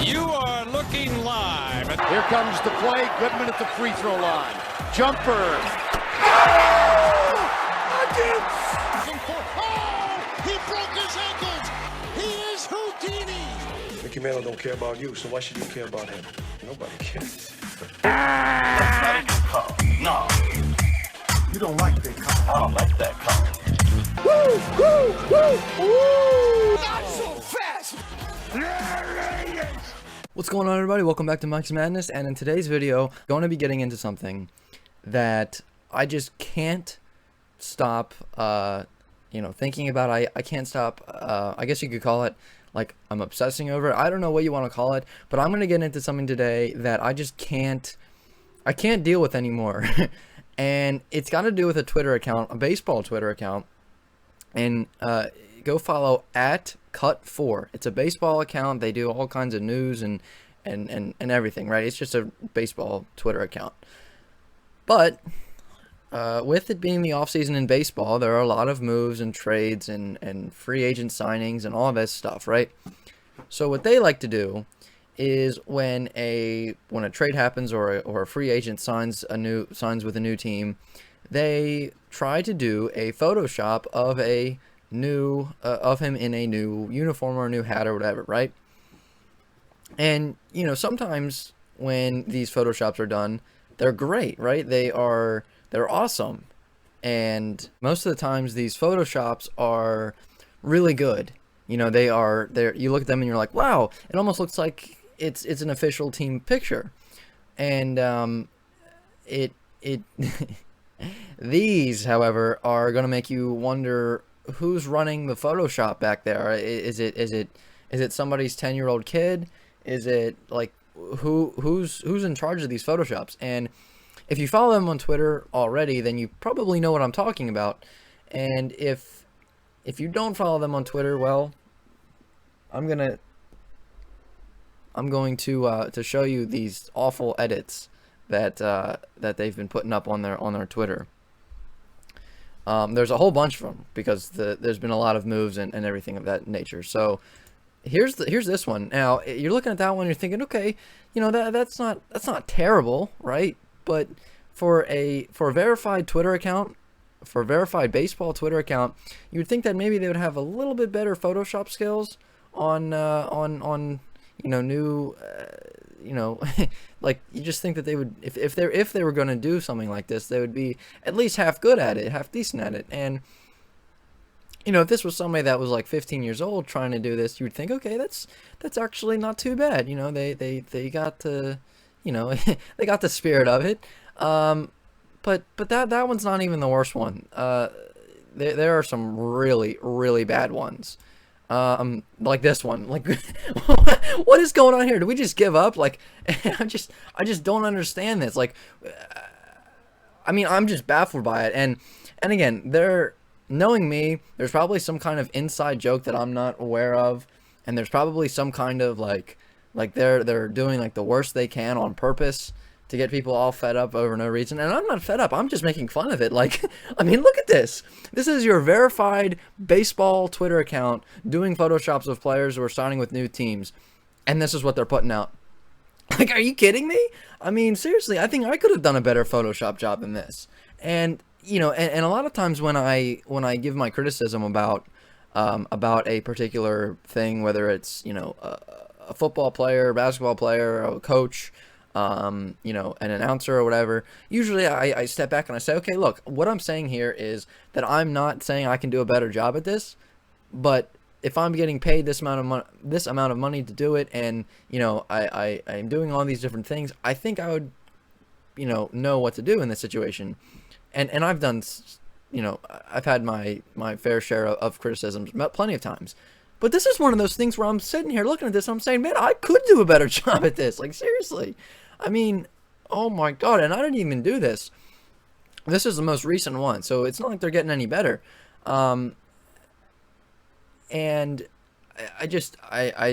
You are looking live. Here comes the play. Goodman at the free throw line. Jumper. He broke his ankles. He is Houdini. Mickey Mantle don't care about you, so why should you care about him? Nobody cares. That's not a good call. No. You don't like that call. I don't like that call. Not so fast. What's going on, everybody? Welcome back to Mike's Madness, and in today's video, I'm going to be getting into something that I just can't stop, thinking about. I can't stop, I guess you could call it, like, I'm obsessing over it. I don't know what you want to call it, but I'm going to get into something today that I just can't deal with anymore. And it's got to do with a Twitter account, a baseball Twitter account, and go follow at Cut4. It's a baseball account. They do all kinds of news and everything, right? It's just a baseball Twitter account. But with it being the offseason in baseball, there are a lot of moves and trades and free agent signings and all this stuff, right? So what they like to do is when a trade happens or a free agent signs with a new team, they try to do a Photoshop of a new of him in a new uniform or a new hat or whatever, right? And sometimes when these Photoshops are done, they're great, right? They're awesome, and most of the times these Photoshops are really good. You look at them and you're like, wow, it almost looks like it's an official team picture. And these, however, are going to make you wonder who's running the Photoshop back there. Is it somebody's 10-year-old kid? Is it like who's in charge of these Photoshops? And if you follow them on Twitter already, then you probably know what I'm talking about. And if you don't follow them on Twitter, well, I'm going to show you these awful edits that they've been putting up on their Twitter. There's a whole bunch of them because there's been a lot of moves and everything of that nature. So here's this one. Now you're looking at that one, you're thinking, okay, that's not terrible, right? But for a verified Twitter account, for a verified baseball Twitter account, you would think that maybe they would have a little bit better Photoshop skills on new like, you just think that they would, if they were going to do something like this, they would be at least half good at it, half decent at it. And if this was somebody that was like 15 years old trying to do this, you would think, okay, that's actually not too bad. They got the they got the spirit of it. But that one's not even the worst one. There are some really, really bad ones. Like this one. Like, what is going on here? Do we just give up? Like, I just don't understand this. Like, I'm just baffled by it. And again, knowing me, there's probably some kind of inside joke that I'm not aware of, and there's probably some kind of like they're doing like the worst they can on purpose to get people all fed up over no reason. And I'm not fed up. I'm just making fun of it. Like, look at this. This is your verified baseball Twitter account doing Photoshops of players who are signing with new teams. And this is what they're putting out. Like, are you kidding me? Seriously, I think I could have done a better Photoshop job than this. And, and a lot of times when I give my criticism about a particular thing, whether it's, a football player, basketball player, a coach, an announcer or whatever, usually I step back and I say, okay, look, what I'm saying here is that I'm not saying I can do a better job at this, but if I'm getting paid this amount of money to do it, and I'm doing all these different things, I think I would know what to do in this situation. And I've done, I've had my fair share of criticisms plenty of times. But this is one of those things where I'm sitting here looking at this, and I'm saying, man, I could do a better job at this. Like, seriously. Oh my God. And I didn't even do this. This is the most recent one, so it's not like they're getting any better. And I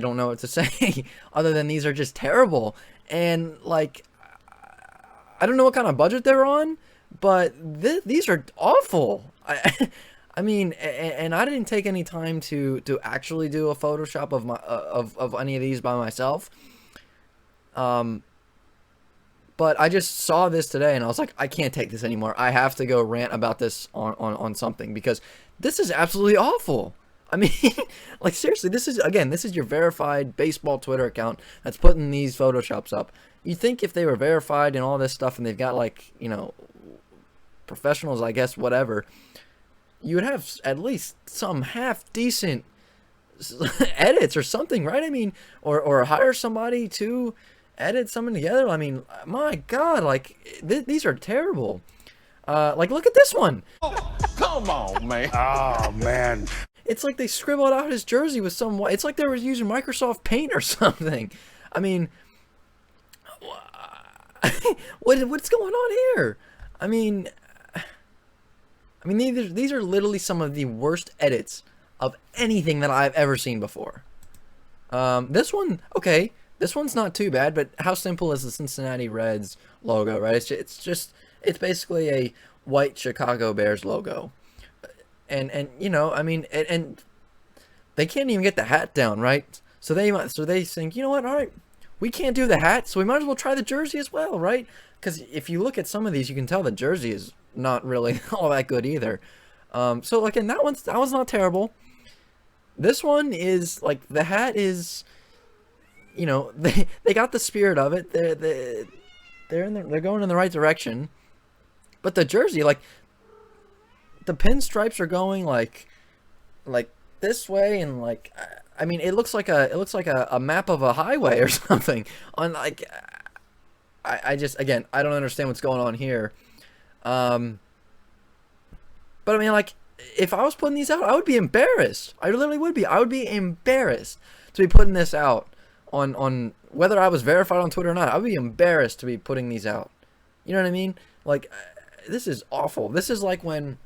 don't know what to say other than these are just terrible. And like, I don't know what kind of budget they're on, but these are awful. I mean, and I didn't take any time to actually do a Photoshop of any of these by myself. But I just saw this today and I was like, I can't take this anymore. I have to go rant about this on something, because this is absolutely awful. I mean, like, seriously, this is your verified baseball Twitter account that's putting these Photoshops up. You'd think if they were verified and all this stuff and they've got, like, you know, professionals, I guess, whatever, you would have at least some half decent edits or something, right? I mean, or hire somebody to edit something together. I mean, my God, like, these are terrible. Like, look at this one. Come on, man. Oh, man. It's like they scribbled out his jersey with some. It's like they were using Microsoft Paint or something. I mean, what's going on here? I mean, these are literally some of the worst edits of anything that I've ever seen before. This one, okay, this one's not too bad, but how simple is the Cincinnati Reds logo, right? It's basically a white Chicago Bears logo. And you know, I mean, and they can't even get the hat down, right? So they think, you know what, all right, we can't do the hat, so we might as well try the jersey as well, right? Because if you look at some of these, you can tell the jersey is not really all that good either. So again, that one's not terrible. This one is, like, the hat is, you know, they got the spirit of it. They're going in the right direction. But the jersey, like, the pinstripes are going like this way, and, like, I mean, it looks like a map of a highway or something. On, like, I just, again, I don't understand what's going on here. But I mean, like, if I was putting these out, I would be embarrassed. I literally would be. I would be embarrassed to be putting this out on whether I was verified on Twitter or not. I would be embarrassed to be putting these out. You know what I mean? Like, this is awful. This is like when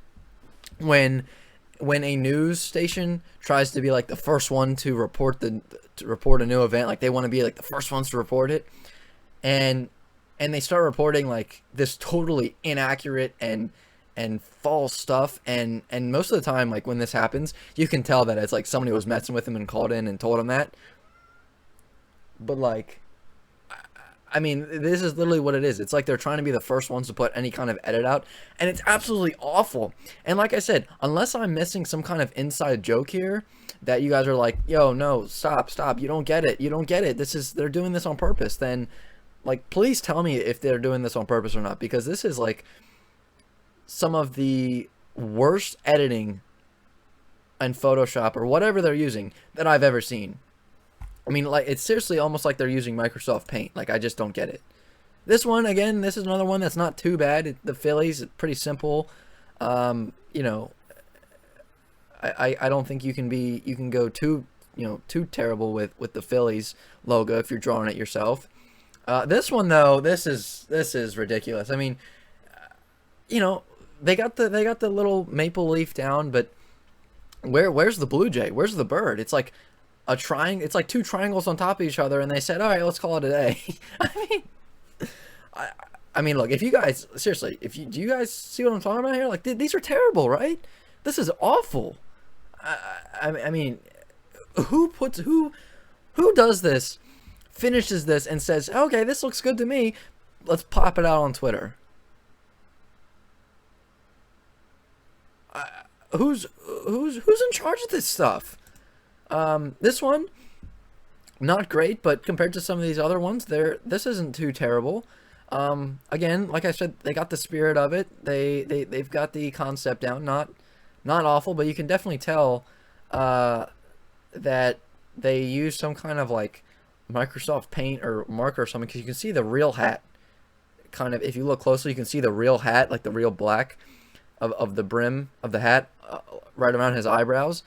a news station tries to be, like, the first one to report a new event, like they want to be, like, the first ones to report it, and they start reporting, like, this totally inaccurate and false stuff, and most of the time, like, when this happens, you can tell that it's like somebody was messing with him and called in and told him that. But, like, I mean, this is literally what it is. It's like they're trying to be the first ones to put any kind of edit out, and it's absolutely awful. And like I said, unless I'm missing some kind of inside joke here that you guys are like, yo, no, stop, you don't get it, they're doing this on purpose, then, like, please tell me if they're doing this on purpose or not, because this is, like, some of the worst editing in Photoshop or whatever they're using that I've ever seen. I mean, like, it's seriously almost like they're using Microsoft Paint. Like, I just don't get it. This one, again, this is another one that's not too bad. The Phillies, it's pretty simple. You know, I don't think you can go too terrible with the Phillies logo if you're drawing it yourself. This one, though, this is ridiculous. I mean, you know, they got the little maple leaf down, but where's the blue jay? Where's the bird? It's like a triangle. It's like two triangles on top of each other, and they said, all right, let's call it a day. I mean, look, if you guys, seriously, do you guys see what I'm talking about here? Like, these are terrible, right? This is awful. I mean, who does this, finishes this, and says, okay, this looks good to me, let's pop it out on Twitter? Who's in charge of this stuff? This one, not great, but compared to some of these other ones, this isn't too terrible. Again, like I said, they got the spirit of it. They've got the concept down. Not awful, but you can definitely tell that they use some kind of, like, Microsoft Paint or marker or something, because you can see the real hat. Kind of, if you look closely, you can see the real hat, like the real black of the brim of the hat right around his eyebrows,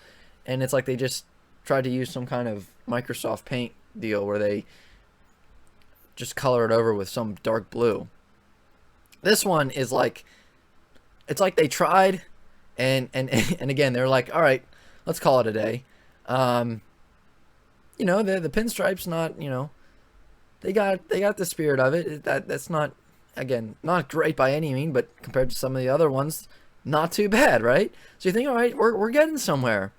and it's like they just tried to use some kind of Microsoft Paint deal where they just color it over with some dark blue. This one is like, it's like they tried, and again, they're like, all right, let's call it a day. You know, the pinstripes, not, you know, they got the spirit of it. That's not, again, not great by any means, but compared to some of the other ones, not too bad, right? So you think, all right, we're getting somewhere,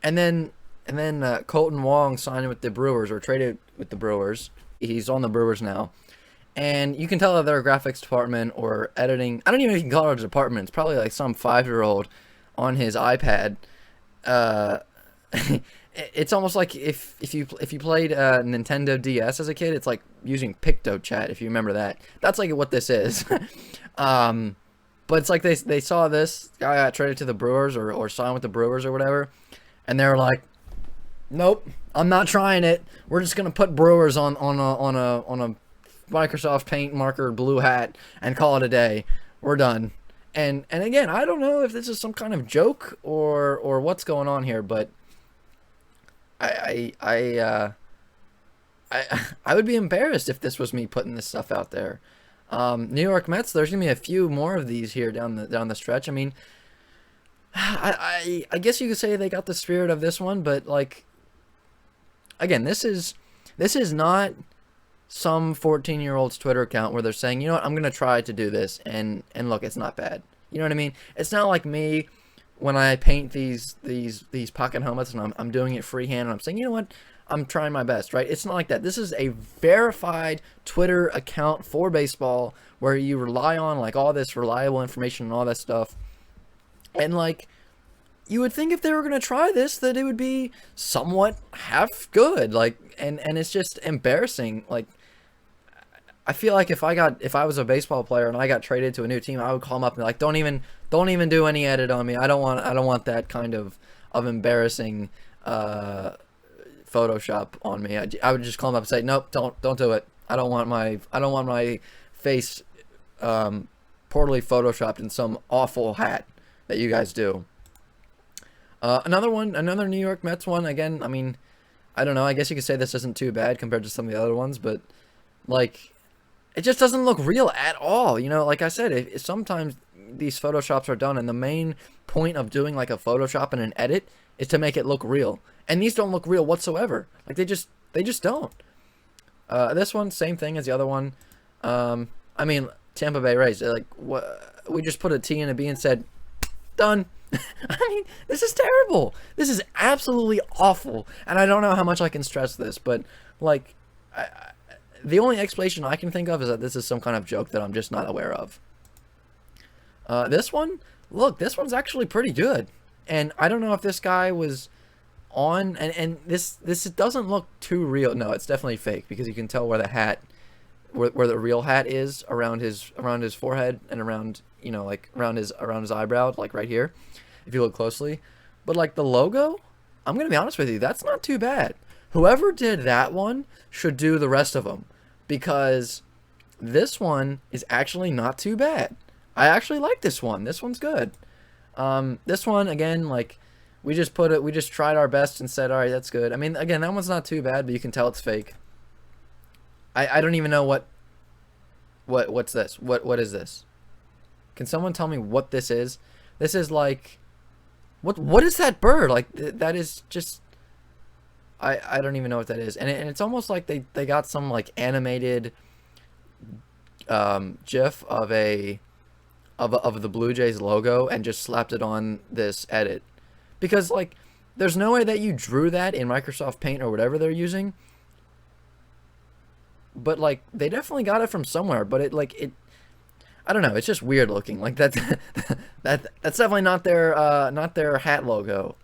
and then And then Colton Wong signed with the Brewers, or traded with the Brewers. He's on the Brewers now. And you can tell that their graphics department or editing, I don't even know if you can call it a department. It's probably like some 5-year-old on his iPad. It's almost like if you played Nintendo DS as a kid, it's like using PictoChat, if you remember that. That's like what this is. But it's like they saw this guy got traded to the Brewers or signed with the Brewers or whatever, and they were like, nope, I'm not trying it. We're just gonna put Brewers on a Microsoft Paint marker blue hat and call it a day. We're done. And again, I don't know if this is some kind of joke or what's going on here, but I would be embarrassed if this was me putting this stuff out there. New York Mets, there's gonna be a few more of these here down the stretch. I mean, I guess you could say they got the spirit of this one, but like, again, this is not some 14-year-old's Twitter account where they're saying, you know what, I'm gonna try to do this, and look, it's not bad. You know what I mean? It's not like me when I paint these pocket helmets and I'm doing it freehand and I'm saying, you know what, I'm trying my best, right? It's not like that. This is a verified Twitter account for baseball where you rely on like all this reliable information and all that stuff. And like, you would think if they were going to try this that it would be somewhat half good. Like, and it's just embarrassing. Like, I feel like if I was a baseball player and I got traded to a new team, I would call them up and be like, don't even do any edit on me. I don't want that kind of embarrassing Photoshop on me. I would just call them up and say, nope, don't do it. I don't want my face poorly photoshopped in some awful hat that you guys do. Another New York Mets one. Again, I mean, I don't know. I guess you could say this isn't too bad compared to some of the other ones, but like, it just doesn't look real at all. You know, like I said, sometimes these Photoshops are done, and the main point of doing like a Photoshop and an edit is to make it look real. And these don't look real whatsoever. Like, they just don't. This one, same thing as the other one. I mean, Tampa Bay Rays, like, we just put a T and a B and said, done. I mean, this is terrible. This is absolutely awful. And I don't know how much I can stress this, but like, the only explanation I can think of is that this is some kind of joke that I'm just not aware of. This one, look, this one's actually pretty good. And I don't know if this guy was on, and this doesn't look too real. No, it's definitely fake, because you can tell where the hat, where the real hat is around his forehead and around, you know, like around his eyebrow, like right here, if you look closely. But like the logo, I'm gonna be honest with you, that's not too bad. Whoever did that one should do the rest of them, because this one is actually not too bad. I actually like this one. This one's good. This one, again, like, we just tried our best and said, all right, that's good. I mean, again, that one's not too bad, but you can tell it's fake. I don't even know what's this? What is this? Can someone tell me what this is? This is like, what is that bird? Like, that is just, I don't even know what that is. And it's almost like they got some like animated GIF of the Blue Jays logo and just slapped it on this edit. Because like, there's no way that you drew that in Microsoft Paint or whatever they're using. But like, they definitely got it from somewhere. But it I don't know. It's just weird looking. Like that's definitely not their hat logo.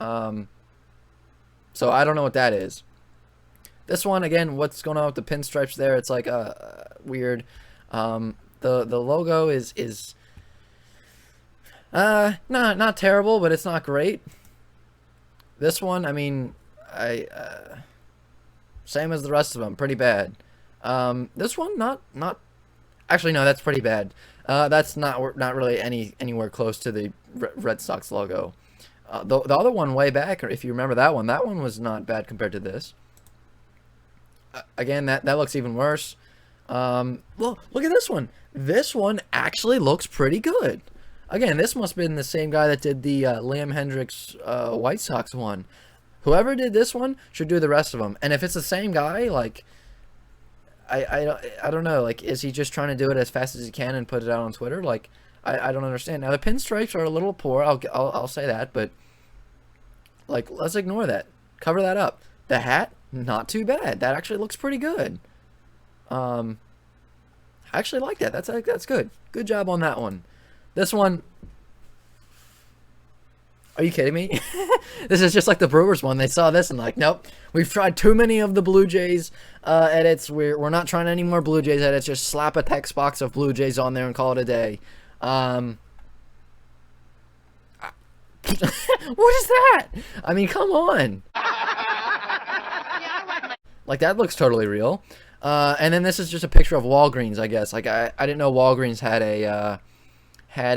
So I don't know what that is. This one, again, what's going on with the pinstripes there? It's like weird. The logo is not terrible, but it's not great. This one, I mean, same as the rest of them, pretty bad. This one, not actually, no, that's pretty bad. That's not really anywhere close to the Red Sox logo. The other one way back, if you remember that one was not bad compared to this. Again, that looks even worse. Well, look at this one. This one actually looks pretty good. Again, this must have been the same guy that did the Liam Hendricks White Sox one. Whoever did this one should do the rest of them. And if it's the same guy, like, I don't know. Like, is he just trying to do it as fast as he can and put it out on Twitter? Like, I don't understand. Now, the pinstripes are a little poor. I'll say that. But, like, let's ignore that. Cover that up. The hat, not too bad. That actually looks pretty good. I actually like that. That's good. Good job on that one. This one, are you kidding me? This is just like the Brewers one. They saw this and like, nope, we've tried too many of the Blue Jays edits. We're not trying any more Blue Jays edits. Just slap a text box of Blue Jays on there and call it a day. What is that? I mean, come on. Like, that looks totally real. And then this is just a picture of Walgreens, I guess. Like, I didn't know Walgreens had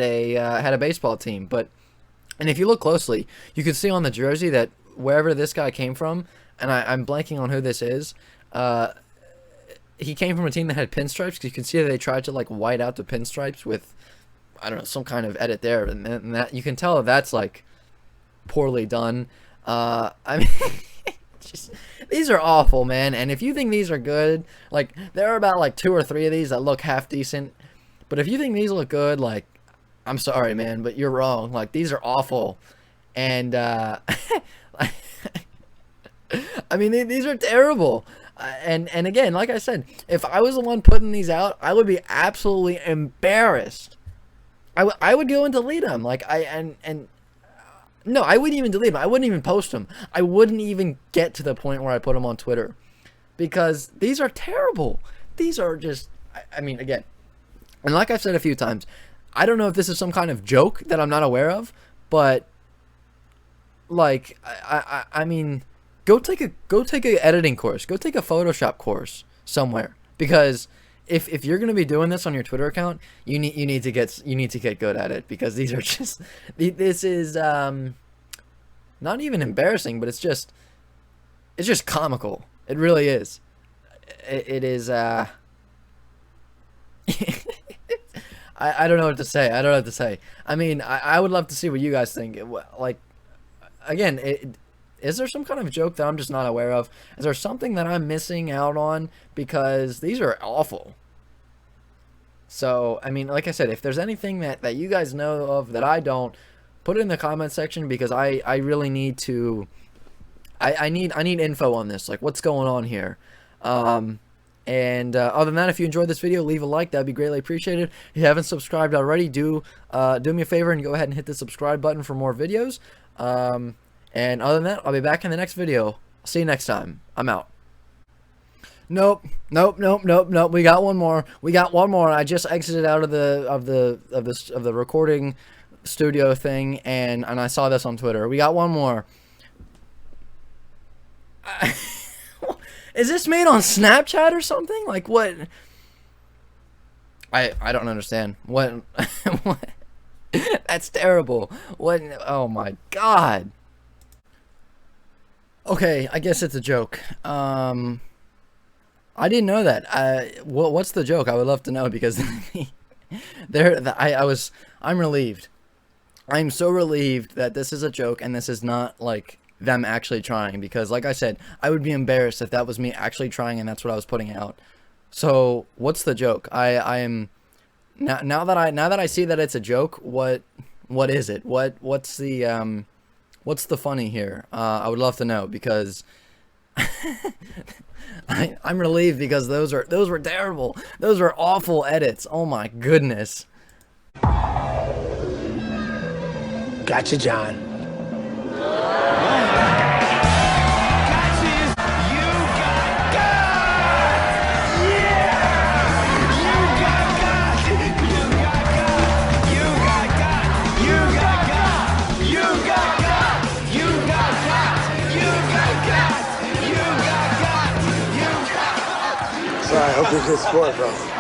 a baseball team, but and if you look closely, you can see on the jersey that wherever this guy came from, and I'm blanking on who this is, he came from a team that had pinstripes, because you can see that they tried to, like, white out the pinstripes with, I don't know, some kind of edit there, and that you can tell that's, like, poorly done. I mean, these are awful, man, and if you think these are good, like, there are about, like, 2 or 3 of these that look half decent, but if you think these look good, like, I'm sorry, man, but you're wrong. Like, these are awful. And, I mean, these are terrible. And again, like I said, if I was the one putting these out, I would be absolutely embarrassed. I would go and delete them. Like, no, I wouldn't even delete them. I wouldn't even post them. I wouldn't even get to the point where I put them on Twitter. Because these are terrible. These are just, I mean, again, and like I've said a few times, I don't know if this is some kind of joke that I'm not aware of, but like I mean, go take a editing course, go take a Photoshop course somewhere, because if you're gonna be doing this on your Twitter account, you need to get good at it, because these are just, this is not even embarrassing, but it's just comical. It really is. It is. I don't know what to say. I don't know what to say. I mean, I would love to see what you guys think. Like, again, is there some kind of joke that I'm just not aware of? Is there something that I'm missing out on? Because these are awful. So, I mean, like I said, if there's anything that you guys know of that I don't, put it in the comment section, because I really need to... I need info on this. Like, what's going on here? And other than that, if you enjoyed this video, leave a like. That would be greatly appreciated. If you haven't subscribed already, do me a favor and go ahead and hit the subscribe button for more videos. And other than that, I'll be back in the next video. See you next time. I'm out. Nope. We got one more. I just exited out of the recording studio thing, and I saw this on Twitter. We got one more. Is this made on Snapchat or something? Like, what? I don't understand. What? What? That's terrible. What? Oh my god. Okay, I guess it's a joke. I didn't know that. What's the joke? I would love to know, because I'm relieved. I'm so relieved that this is a joke and this is not like them actually trying, because like I said, I would be embarrassed if that was me actually trying and that's what I was putting out. So what's the joke? I am now that I see that it's a joke, what is it? What's the funny here? I would love to know, because I'm relieved, because those were terrible. Those were awful edits. Oh my goodness. Gotcha, John. Sorry, I hope you're a good sport, bro.